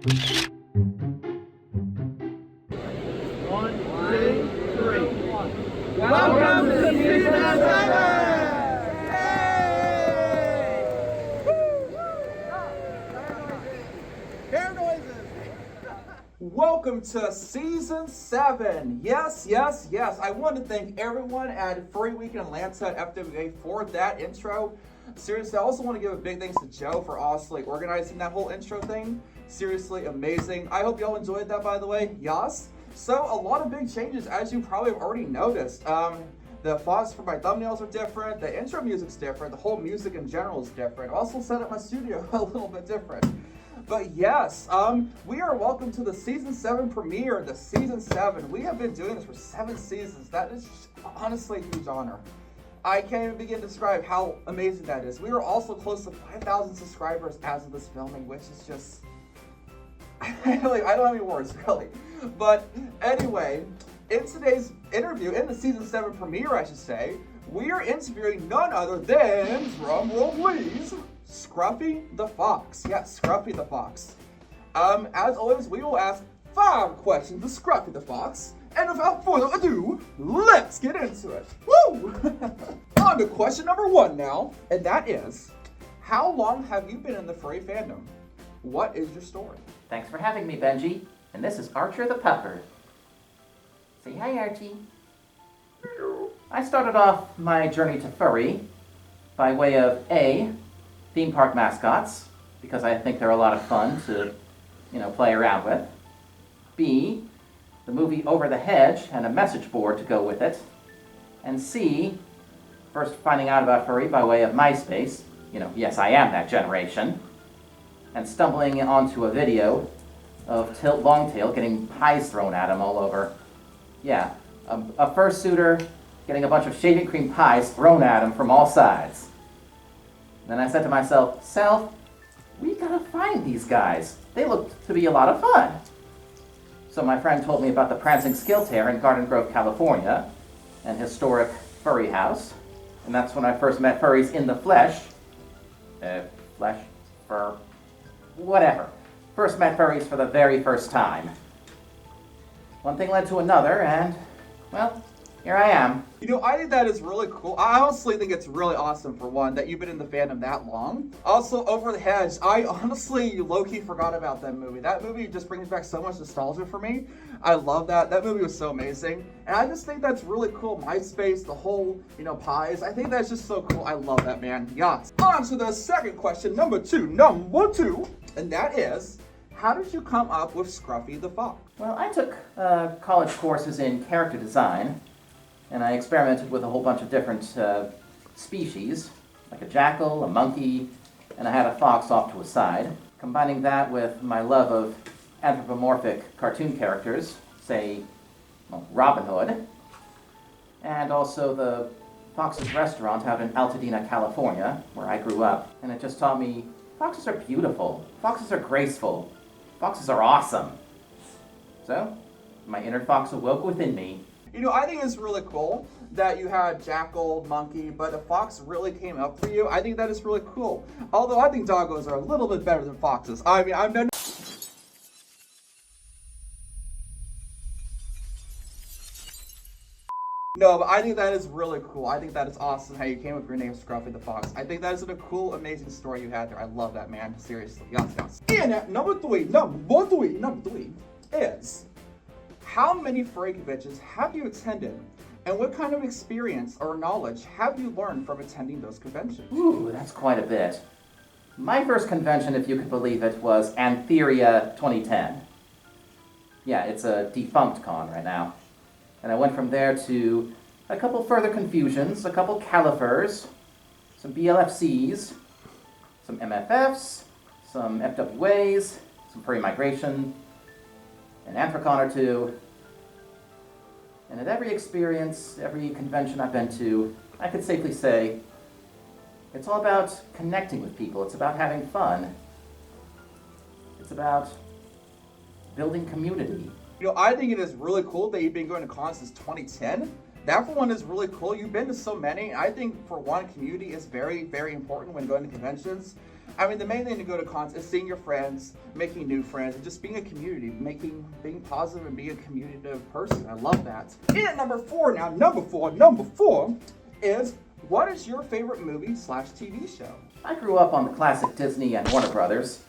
One, two, three. Welcome to season 7! Welcome to Season 7. Yes, yes, yes. I want to thank everyone at Furry Week in Atlanta at FWA for that intro. Seriously, I also want to give a big thanks to Joe for honestly organizing that whole intro thing. Seriously, amazing. I hope y'all enjoyed that, by the way. Yes. So, a lot of big changes, as you probably have already noticed. The fonts for my thumbnails are different. The intro music's different. The whole music in general is different. I also set up my studio a little bit different. But yes, we are welcome to the Season 7 premiere, the Season 7. We have been doing this for 7 seasons. That is just honestly a huge honor. I can't even begin to describe how amazing that is. We are also close to 5,000 subscribers as of this filming, which is just... I don't have any words, really. But anyway, in today's interview, in the Season 7 premiere, I should say, we are interviewing none other than, drumroll please, Scruffy the Fox. Yes, Scruffy the Fox. As always, we will ask 5 questions to Scruffy the Fox. And without further ado, let's get into it. Woo! On to question number 1 now, and that is, how long have you been in the furry fandom? What is your story? Thanks for having me, Benji. And this is Archer the Pupper. Say hi, Archie. I started off my journey to furry by way of A, theme park mascots, because I think they're a lot of fun to, play around with. B, the movie Over the Hedge and a message board to go with it. And C, first finding out about furry by way of MySpace. Yes, I am that generation. And stumbling onto a video of Longtail getting pies thrown at him all over. Yeah, a fursuiter getting a bunch of shaving cream pies thrown at him from all sides. Then I said to myself, Self, we gotta find these guys. They look to be a lot of fun. So my friend told me about the Prancing Skilltear in Garden Grove, California, an historic furry house. And that's when I first met furries in the flesh. Fur, whatever. First met furries for the very first time. One thing led to another, and, well, here I am. I think that is really cool. I honestly think it's really awesome, for one, that you've been in the fandom that long. Also, Over the Hedge, I honestly low-key forgot about that movie. That movie just brings back so much nostalgia for me. I love that. That movie was so amazing. And I just think that's really cool. MySpace, the whole, pies. I think that's just so cool. I love that, man. Yes. On to the second question, number two, and that is, how did you come up with Scruffy the Fox? Well, I took college courses in character design, and I experimented with a whole bunch of different species, like a jackal, a monkey, and I had a fox off to a side. Combining that with my love of anthropomorphic cartoon characters, say, Robin Hood, and also the Fox's Restaurant out in Altadena, California, where I grew up. And it just taught me, foxes are beautiful, foxes are graceful, foxes are awesome. So, my inner fox awoke within me. I think it's really cool that you had jackal, monkey, but a fox really came up for you. I think that is really cool. Although I think doggos are a little bit better than foxes. I mean, I've done... No, but I think that is really cool. I think that is awesome how you came up with your name, Scruffy the Fox. I think that is a cool, amazing story you had there. I love that, man. Seriously. Yes, yes. And at number three is, how many furry conventions have you attended? And what kind of experience or knowledge have you learned from attending those conventions? Ooh, that's quite a bit. My first convention, if you could believe it, was Antheria 2010. Yeah, it's a defunct con right now. And I went from there to a couple further confusions, a couple califers, some BLFCs, some MFFs, some FWAs, some furry migration, an Anthrocon or two. And at every experience, every convention I've been to, I could safely say, it's all about connecting with people. It's about having fun. It's about building community. I think it is really cool that you've been going to cons since 2010. That for one is really cool. You've been to so many. I think for one, community is very, very important when going to conventions. I mean, the main thing to go to cons is seeing your friends, making new friends, and just being a community, being positive and being a communicative person. I love that. In at number 4 now, number four is, what is your favorite movie/TV show? I grew up on the classic Disney and Warner Brothers.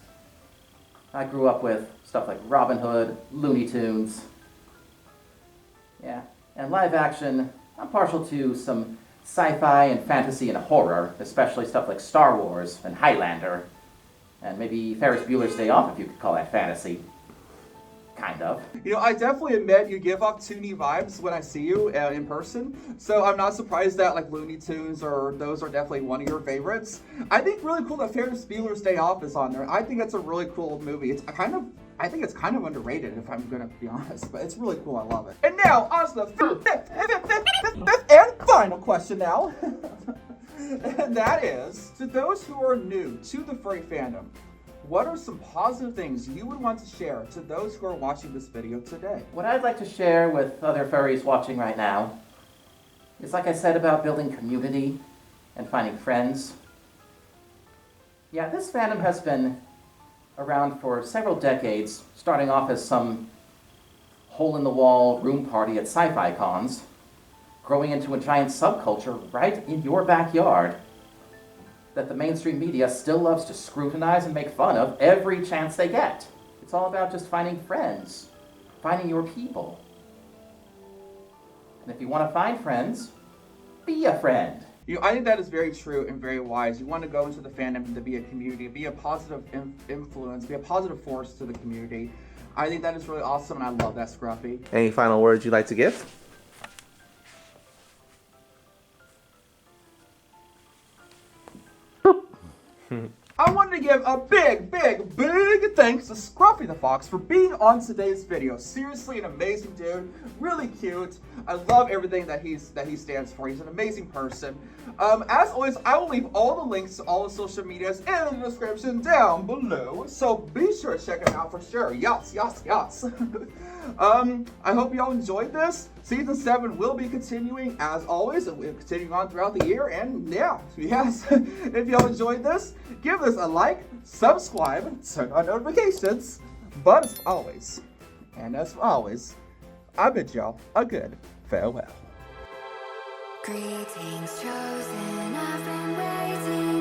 I grew up with stuff like Robin Hood, Looney Tunes. Yeah, and live action, I'm partial to some sci-fi and fantasy and horror, especially stuff like Star Wars and Highlander, and maybe Ferris Bueller's Day Off, if you could call that fantasy. Kind of. You know, I definitely admit you give off Toonie vibes when I see you in person, so I'm not surprised that like Looney Tunes or those are definitely one of your favorites. I think really cool that Ferris Bueller's Day Off is on there. I think it's a really cool movie. I think it's kind of underrated, if I'm gonna be honest, but it's really cool. I love it. And now, on to the fifth and final question now. And that is, to those who are new to the furry fandom, what are some positive things you would want to share to those who are watching this video today? What I'd like to share with other furries watching right now is, like I said, about building community and finding friends. Yeah, this fandom has been around for several decades, starting off as some hole-in-the-wall room party at sci-fi cons, growing into a giant subculture right in your backyard that the mainstream media still loves to scrutinize and make fun of every chance they get. It's all about just finding friends, finding your people. And if you want to find friends, be a friend. You know, I think that is very true and very wise. You want to go into the fandom to be a community, be a positive influence, be a positive force to the community. I think that is really awesome, and I love that, Scruffy. Any final words you'd like to give? I wanted to give a big thanks to Scruffy the Fox for being on today's video. Seriously, an amazing dude, really cute. I love everything that he stands for. He's an amazing person. As always, I will leave all the links to all the social medias in the description down below, so be sure to check him out for sure. Yes. I hope y'all enjoyed this. Season 7 will be continuing as always, and we'll continue on throughout the year. And yes, if y'all enjoyed this, give this a like, subscribe, turn on notifications. But as always, I bid y'all a good farewell. Greetings chosen, I've been waiting.